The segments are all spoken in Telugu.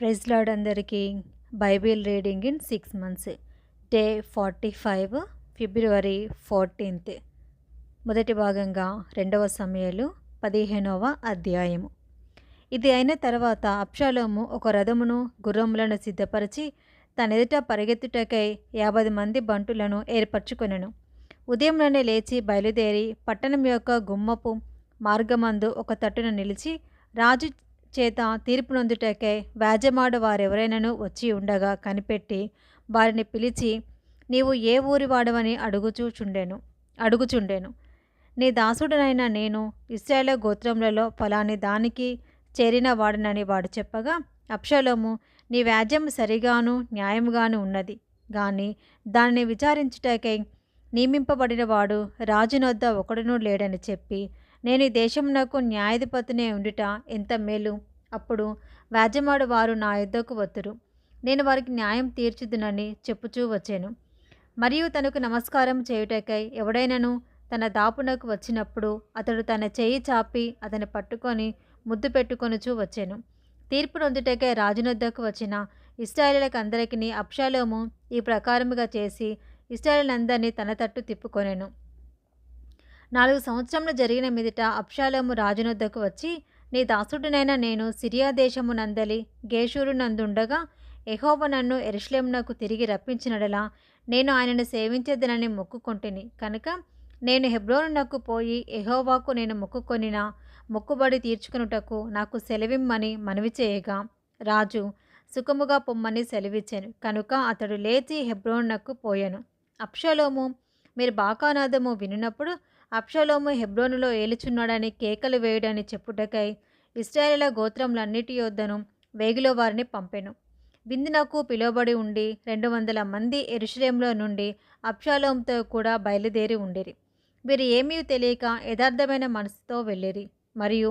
ప్రైజ్ లార్డ్ అందరికీ. Bible reading in 6 months. Day 45 ఫిబ్రవరి 14. మొదటి భాగంగా 2వ సమూయేలు 15వ అధ్యాయము. ఇది అయిన తర్వాత అబ్షాలోము ఒక రథమును గుర్రములను సిద్ధపరిచి తనెదుట పరిగెత్తుటకై 50 మంది బంటులను ఏర్పరచుకొనెను. ఉదయంలోనే లేచి బయలుదేరి పట్టణం యొక్క గుమ్మపు మార్గమందు ఒక తట్టున నిలిచి రాజు చేత తీర్పు నొందుటకై వ్యాజ్యమాడు వారెవరైనాను వచ్చి ఉండగా కనిపెట్టి వారిని పిలిచి, నీవు ఏ ఊరి వాడవని అడుగుచుండెను. నీ దాసుడనైన నేను ఇశ్రాయేలు గోత్రములలో ఫలాని దానికి చేరిన వాడనని వాడు చెప్పగా, అబ్షాలోము, నీ వ్యాజ్యం సరిగాను న్యాయముగాను ఉన్నది, గాని దానిని విచారించుటకై నియమింపబడిన వాడు రాజునొద్ద ఒకడునూ లేడని చెప్పి, నేను ఈ దేశమునకు న్యాయాధిపతినే ఉండుట ఎంత మేలు. అప్పుడు వ్యాజ్యమాడు వారు నా యుద్ధకు వత్తురు, నేను వారికి న్యాయం తీర్చుదునని చెప్పుచూ వచ్చాను. మరియు తనకు నమస్కారం చేయుటకై ఎవడైనను తన దాపునకు వచ్చినప్పుడు అతడు తన చెయ్యి చాపి అతన్ని పట్టుకొని ముద్దు పెట్టుకొనుచూ వచ్చాను. తీర్పు నొందుటకై రాజునొద్దకు వచ్చిన ఇశ్రాయేలీయులకు అందరికీ అబ్షాలోము ఈ ప్రకారముగా చేసి ఇశ్రాయేలీయులందరినీ తన తట్టు తిప్పుకొనెను. 4 సంవత్సరములు జరిగిన మీదట అబ్షాలోము రాజునొద్దకు వచ్చి, నీ దాసుడినైన నేను సిరియా దేశమునందలి గేషూరునందుండగా యెహోవా నన్ను యెరూషలేమునకు తిరిగి రప్పించినడలా నేను ఆయనను సేవించేదనని మొక్కుకొంటిని కనుక నేను హెబ్రోనునకు పోయి యెహోవాకు నేను మొక్కుకొనిన మొక్కుబడి తీర్చుకొనుటకు నాకు సెలవిమ్మని మనవి చేయగా, రాజు సుఖముగా పొమ్మని సెలవిచ్చాను. కనుక అతడు లేచి హెబ్రోనునకు పోయాను. అబ్షాలోము మీరు బాకానాదము వినినప్పుడు అబ్షాలోము హెబ్రోనులో ఏలుచున్నాడని కేకలు వేయుడని చెప్పుటకై ఇశ్రాయేలీయుల గోత్రములన్నిటి యొద్దను వేగిలో వారిని పంపెను. విందునకు పిలువబడి ఉండి 200 మంది యెరూషలేములో నుండి అబ్షాలోముతో కూడా బయలుదేరి ఉండిరి. వీరు ఏమీ తెలియక యథార్థమైన మనసుతో వెళ్ళిరి. మరియు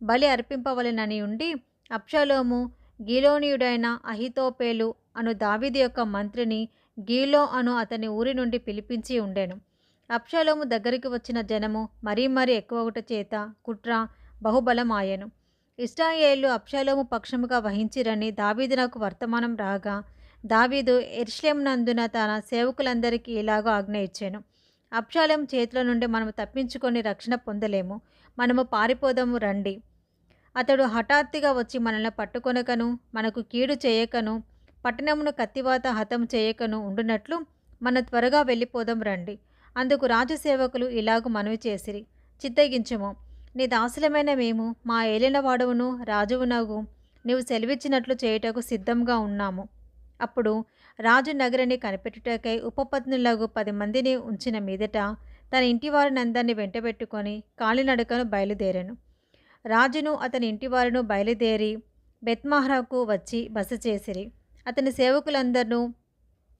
బలి అర్పింపవలెనని ఉండి అబ్షాలోము గీలోనీయుడైన అహీతోపెలు అను దావీదు యొక్క మంత్రిని గీలో అను అతని ఊరి నుండి పిలిపించి ఉండెను. అబ్షాలోము దగ్గరికి వచ్చిన జనము మరీ ఎక్కువగుట చేత కుట్ర బహుబలమాయెను. ఇశ్రాయేలు అబ్షాలోము పక్షముగా వహించిరని దావీదునకు వర్తమానం రాగా, దావీదు యెరూషలేమునందున తన సేవకులందరికీ ఇలాగ ఆజ్ఞ ఇచ్చెను, అబ్షాలోము చేతుల నుండి మనము తప్పించుకొని రక్షణ పొందలేము, మనము పారిపోదాము రండి. అతడు హఠాత్తుగా వచ్చి మనల్ని పట్టుకొనకను మనకు కీడు చేయకను పట్టణమును కత్తివాత హతం చేయకను ఉండునట్లు మనం త్వరగా వెళ్ళిపోదాం రండి. అందుకు రాజు సేవకులు ఇలాగ మనవి చేసిరి, చిత్తగించుము, నీ దాసులమైన మేము మా ఏలినవాడవును రాజువునగు నీవు సెలవిచ్చినట్లు చేయుటకు సిద్ధంగా ఉన్నాము. అప్పుడు రాజు నగరిని కనిపెట్టుటకై ఉపపత్నులకు 10 మందిని ఉంచిన మీదట తన ఇంటివారినందరినీ వెంటబెట్టుకొని కాలినడకను బయలుదేరాను. రాజును అతని ఇంటివారును బయలుదేరి బెత్మహరకు వచ్చి బస చేసిరి. అతని సేవకులందరూ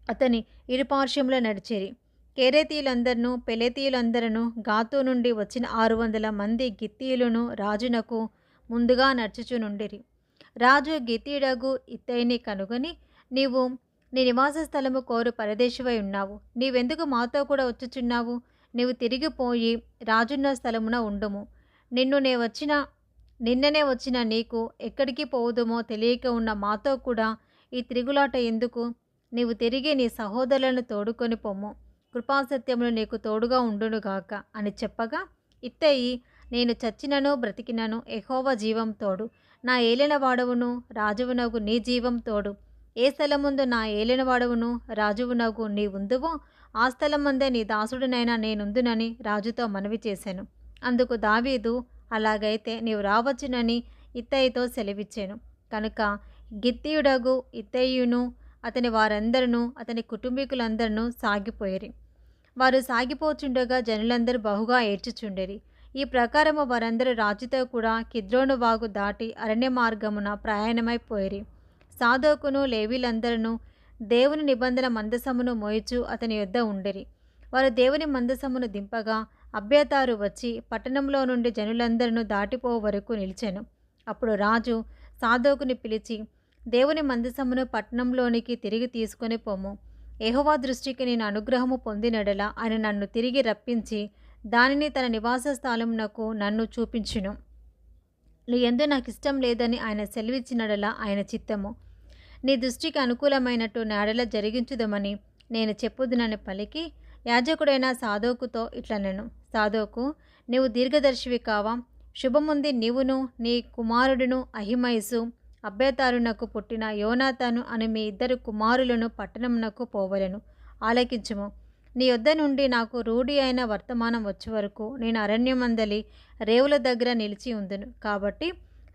అతని ఇరుపార్శ్వంలో నడిచిరి. కెరేతీయులందరూ పెలేతీయులందరూ గాతు నుండి వచ్చిన 600 మంది గిత్తీయులను రాజునకు ముందుగా నడుచుచునుండిరి. రాజు గిత్తీయుడగు ఇత్తయిని కనుగొని, నీవు నీ నివాస స్థలము కోరు పరదేశివై ఉన్నావు, నీవెందుకు మాతో కూడా వచ్చుచున్నావు? నీవు తిరిగిపోయి రాజున్న స్థలమున ఉండుము. నిన్ననే వచ్చిన నీకు ఎక్కడికి పోవుదుమో తెలియక ఉన్న మాతో కూడా ఈ తిరుగులాట ఎందుకు? నీవు తిరిగి నీ సహోదరులను తోడుకొని పొమ్ము, కృపాసత్యములు నీకు తోడుగా ఉండునుగాక అని చెప్పగా, ఇత్తయి, నేను చచ్చినను బ్రతికినను యెహోవా జీవం తోడు, నా ఏలినవాడవును రాజువునగు నీ జీవం తోడు. ఏ స్థలముందు నా ఏలినవాడవును రాజువునగు నీ ఉందువో ఆ స్థలమందే నీ దాసుడినైనా నేనుందునని రాజుతో మనవి చేశాను. అందుకు దావీదు, అలాగైతే నీవు రావచ్చునని ఇత్తయితో సెలవిచ్చాను. కనుక గిత్తీయుడగు ఇత్తయియును అతని వారందరూ అతని కుటుంబీకులందరూ సాగిపోయిరి. వారు సాగిపోచుండగా జనులందరూ బహుగా ఏడ్చుచుండిరి. ఈ ప్రకారము వారందరూ రాజుతో కూడా కిద్రోను వాగు దాటి అరణ్య మార్గమున ప్రయాణమైపోయిరి. సాదోకును లేవీలందరూ దేవుని నిబంధన మందసమును మోయిచు అతని యొద్ద ఉండిరి. వారు దేవుని మందసమును దింపగా అబ్యాతారు వచ్చి పట్టణంలో నుండి జనులందరూ దాటిపో వరకు నిలిచెను. అప్పుడు రాజు సాదోకుని పిలిచి, దేవుని మందసమును పట్టణంలోనికి తిరిగి తీసుకొని పోము. యెహోవా దృష్టికి నేను అనుగ్రహము పొందినడల ఆయన నన్ను తిరిగి రప్పించి దానిని తన నివాస స్థలమునకు నన్ను చూపించును. నీ యందు నాకు ఇష్టం లేదని ఆయన సెలవిచ్చినడలా ఆయన చిత్తము. నీ దృష్టికి అనుకూలమైనట్టు నాడెల జరిగించుదమని నేను చెప్పుదునని పలికి యాజకుడైన సాదోకుతో ఇట్లనెను. సాదోకు, నీవు దీర్ఘదర్శివి కావా? శుభముంది నీవును నీ కుమారుడును అహిమయసు అబ్యాతారునకు పుట్టిన యోనాతాను అని మీ ఇద్దరు కుమారులను పట్టణమునకు పోవలెను. ఆలకించుము. నీ యొద్ద నుండి నాకు రూఢి అయిన వర్తమానం వచ్చే వరకు నేను అరణ్యమందలి రేవుల దగ్గర నిలిచి ఉందును. కాబట్టి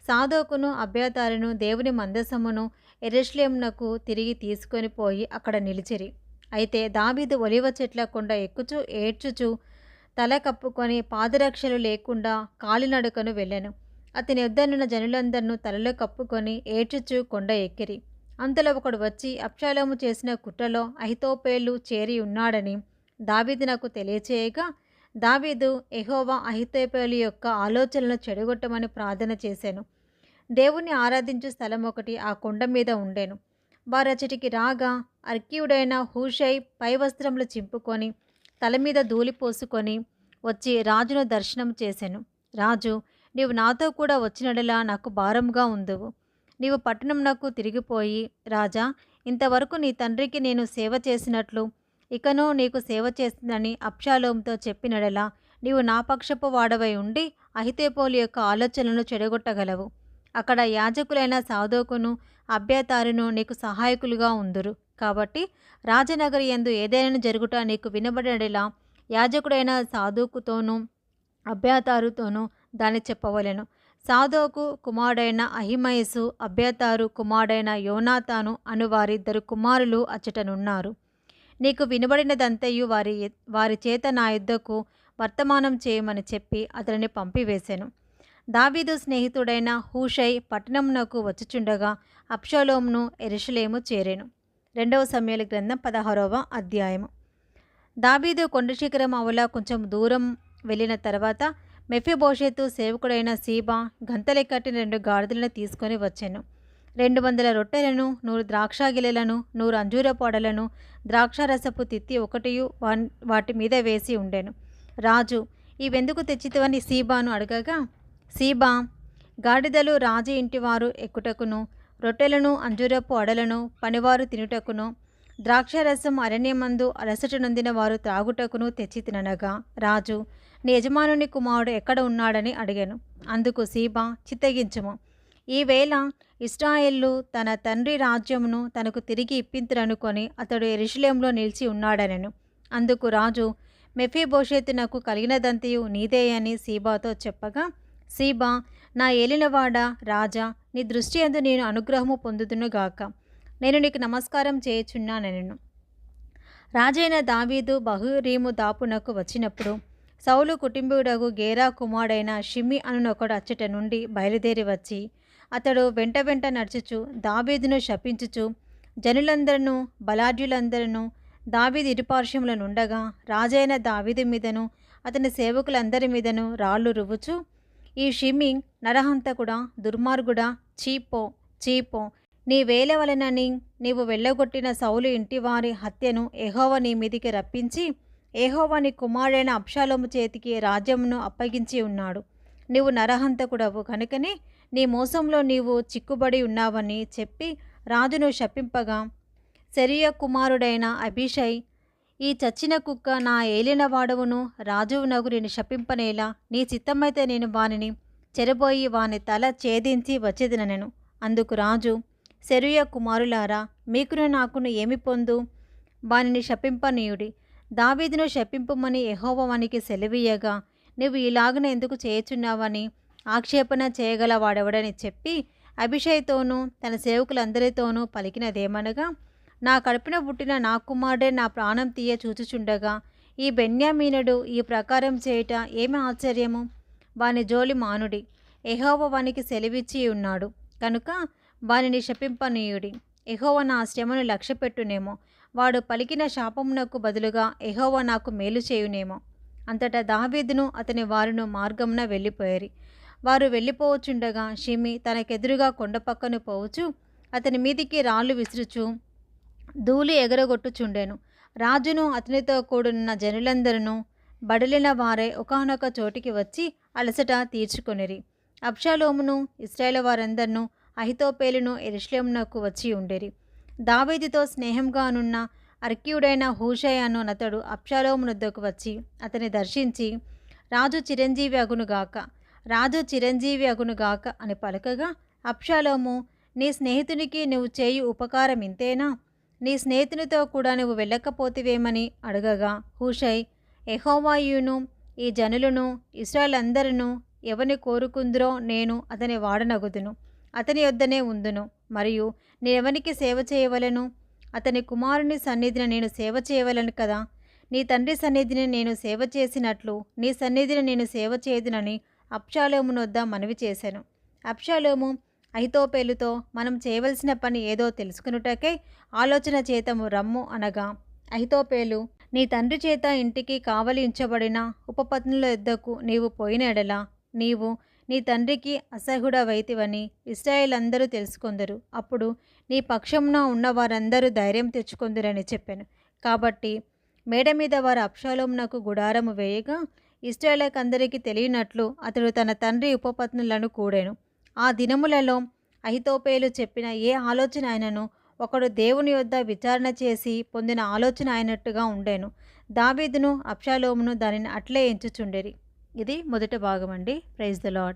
సాదోకును అబ్యాతారును దేవుని మందసమును యెరూషలేమునకు తిరిగి తీసుకొని పోయి అక్కడ నిలిచిరి. అయితే దావీదు ఒలివ చెట్ల కొండ ఎక్కుచూ ఏడ్చుచూ తల కప్పుకొని పాదరక్షలు లేకుండా కాలినడకను వెళ్ళెను. అతని యొద్దనున్న జనులందరినూ తలలో కప్పుకొని ఏడ్చుచూ కొండ ఎక్కిరి. అంతలో ఒకడు వచ్చి అబ్షాలోము చేసిన కుట్రలో అహితోపేలు చేరి ఉన్నాడని దావీదునకు తెలియచేయగా, దావీదు యెహోవా అహితోపేలు యొక్క ఆలోచనలను చెడగొట్టమని ప్రార్థన చేశాను. దేవుణ్ణి ఆరాధించు స్థలం ఒకటి ఆ కొండ మీద ఉండెను. వారచటికి రాగా అర్కీయుడైన హూషై పై వస్త్రములు చింపుకొని తల మీద ధూళి పోసుకొని వచ్చి రాజును దర్శనం చేసెను. రాజు, నీవు నాతో కూడా వచ్చినడలా నాకు భారంగా ఉందువు. నీవు పట్టణంనకు తిరిగిపోయి, రాజా, ఇంతవరకు నీ తండ్రికి నేను సేవ చేసినట్లు ఇకను నీకు సేవ చేస్తుందని అబ్షాలోముతో చెప్పినడలా నీవు నా పక్షపు వాడవై ఉండి అహితోపెలు యొక్క ఆలోచనలను చెడగొట్టగలవు. అక్కడ యాజకులైన సాదోకును అబ్యాతారును నీకు సహాయకులుగా ఉందురు. కాబట్టి రాజనగరి యందు ఏదైనా జరుగుట నీకు వినబడినడలా యాజకుడైన సాదోకుతోనూ అబ్యాతారుతోనూ దాన్ని చెప్పవలెను. సాదోకు కుమారుడైన అహిమయసు అబ్యాతారు కుమారుడైన యోనాతాను అను వారిద్దరు కుమారులు అచ్చటనున్నారు. నీకు వినబడినదంతయు వారి చేత నా యుద్ధకు వర్తమానం చేయమని చెప్పి అతనిని పంపివేశెను. దావీదు స్నేహితుడైన హూషై పట్టణమునకు వచ్చుచుండగా అబ్షాలోమును యెరూషలేము చేరెను. 2 సమూయేలు గ్రంథం 16వ అధ్యాయము. దావీదు కొండ శిఖరం అవల కొంచెం దూరం వెళ్ళిన తర్వాత మెఫీబోషెతు సేవకుడైన సీబా గంతలే కట్టిన 2 గాడిదలను తీసుకొని వచ్చెను. 200 రొట్టెలను, 100 ద్రాక్షగిలెలను, 100 అంజూరపు అడలను, ద్రాక్షారసపు తిత్తి ఒకటియు వాటి మీద వేసి ఉండెను. రాజు, ఇవెందుకు తెచ్చితివని సీబాను అడగగా, సీబా, గాడిదలు రాజు ఇంటివారు ఎక్కుటకును, రొట్టెలను అంజూరపు అడలను పనివారు తినుటకును, ద్రాక్షారసం అరణ్యమందు అలసట నొందిన వారు త్రాగుటకును తెచ్చి తిననగా, రాజు, నీ యజమానుని కుమారుడు ఎక్కడ ఉన్నాడని అడిగాను. అందుకు సీబా, చిత్తగించుము, ఈవేళ ఇశ్రాయేలు తన తండ్రి రాజ్యమును తనకు తిరిగి ఇప్పింతురనుకొని అతడు యెరూషలేములో నిలిచి ఉన్నాడనెను. అందుకు రాజు, మెఫీబోషెతునకు కలిగినదంతయు నీదే అని సీబాతో చెప్పగా, సీబా, నా ఏలినవాడ రాజా, నీ దృష్టి యందు నేను అనుగ్రహము పొందుదునుగాక. నేను నీకు నమస్కారం చేయుచున్నానెను. రాజైన దావీదు బహురీము దాపునకు వచ్చినప్పుడు సౌలు కుటుంబీయుడగు గేరా కుమారుడైన షిమి అనునొకడు అచ్చట నుండి బయలుదేరి వచ్చి అతడు వెంట వెంట నడుచుచు దావీదును శపించుచు జనులందరూ బలాఢ్యులందరూ దావీదు ఇరుపార్శ్వముల నుండగా రాజైన దావీదు మీదను అతని సేవకులందరి మీదను రాళ్ళు రువ్వుచు, ఈ షిమి నరహంతకుడా, దుర్మార్గుడా, చీపో చీపో, నీ వేల వలనని నీవు వెళ్ళగొట్టిన సౌలు ఇంటివారి హత్యను యెహోవా నీ మీదికి రప్పించి యెహోవా నీ కుమారుడైన అబ్షాలోము చేతికి రాజ్యమును అప్పగించి ఉన్నాడు. నీవు నరహంతకుడవు కనుకనే నీ మోసంలో నీవు చిక్కుబడి ఉన్నావని చెప్పి రాజును శపింపగా, సెరూయా కుమారుడైన అబీషై, ఈ చచ్చిన కుక్క నా ఏలినవాడవును రాజువునగు నేను శపింపనేలా, నీ చిత్తమైతే నేను వానిని చెరబోయి వాని తల ఛేదించి వచ్చేదనెను. అందుకు రాజు, సెరూయా కుమారులారా, మీకును నాకును ఏమి పొందు? వానిని శపింపనీయుడి. దావీదును శపింపమని యెహోవా వానికి సెలవీయగా నువ్వు ఇలాగన ఎందుకు చేయుచున్నావని ఆక్షేపణ చేయగల వాడెవడని చెప్పి అబీషైతోనూ తన సేవకులందరితోనూ పలికినదేమనగా, నా కడుపున పుట్టిన నా కుమారుడే నా ప్రాణం తీయ చూచుచుండగా ఈ బెన్యామీనుడు ఈ ప్రకారం చేయుట ఏమి ఆశ్చర్యము? వాని జోలి మానుడి. యెహోవా వానికి సెలవిచ్చి ఉన్నాడు కనుక వానిని శపింపనీయుడి. యెహోవా నా శ్రమను లక్ష్యపెట్టునేమో, వాడు పలికిన శాపమునకు బదులుగా యెహోవా నాకు మేలు చేయునేమో. అంతటా దావీదును అతని వారును మార్గమున వెళ్ళిపోయారు. వారు వెళ్ళిపోవచ్చుండగా షిమి తనకెదురుగా కొండ పక్కను పోవచ్చు అతని మీదికి రాళ్ళు విసురుచు ధూళి ఎగరగొట్టుచుండెను. రాజును అతనితో కూడున్న జనులందరూ బడలిన వారే ఒకానొక చోటికి వచ్చి అలసట తీర్చుకొనిరి. అబ్షాలోమును ఇశ్రాయేలు వారందరినూ అహితోపేలును యెరూషలేమునకు వచ్చి ఉండేరి. దావీదుతో స్నేహంగానున్న అర్కీయుడైన హూషై అతడు అబ్షాలోము నొద్దకు వచ్చి అతని దర్శించి, రాజు చిరంజీవి అగునుగాక, రాజు చిరంజీవి అగునుగాక అని పలకగా, అబ్షాలోము, నీ స్నేహితునికి నువ్వు చేయు ఉపకారం ఇంతేనా? నీ స్నేహితునితో కూడా నువ్వు వెళ్ళకపోతివేమని అడగగా, హూషై, యెహోవాయును ఈ జనులను ఇశ్రాయేలందరును ఎవని కోరుకుందురో నేను అతని వాడనగుదును, అతని యొద్దనే ఉందును. మరియు నేనెవనికి సేవ చేయవలెను? అతని కుమారుని సన్నిధిని నేను సేవ చేయవలను కదా. నీ తండ్రి సన్నిధిని నేను సేవ చేసినట్లు నీ సన్నిధిని నేను సేవ చేయుదునని అబ్షాలోము నొద్ద మనవి చేశాను. అబ్షాలోము అహితోపేలుతో, మనం చేయవలసిన పని ఏదో తెలుసుకునుటకై ఆలోచన చేతము రమ్ము అనగా, అహితోపేలు, నీ తండ్రి చేత ఇంటికి కావలి ఉంచబడిన ఉపపత్నుల యొద్దకు నీవు పోయిన ఎడల నీవు నీ తండ్రికి అసహ్యుడవైతివని ఇశ్రాయేలందరూ తెలుసుకొందరు. అప్పుడు నీ పక్షమున ఉన్న వారందరూ ధైర్యం తెచ్చుకొందురని చెప్పాను. కాబట్టి మేడ మీద వారు అబ్షాలోమునకు గుడారము వేయగా, ఇశ్రాయేలుకందరికీ తెలియనట్లు అతడు తన తండ్రి ఉపపత్నులను కూడాను. ఆ దినములలో అహితోపేలు చెప్పిన ఏ ఆలోచన అయినను ఒకడు దేవుని యొద్ద విచారణ చేసి పొందిన ఆలోచన అయినట్టుగా ఉండెను. దావీదును అబ్షాలోమును దానిని అట్లే ఎంచుచుండిరి. ఇది మొదటి భాగం అండి. Praise the lord.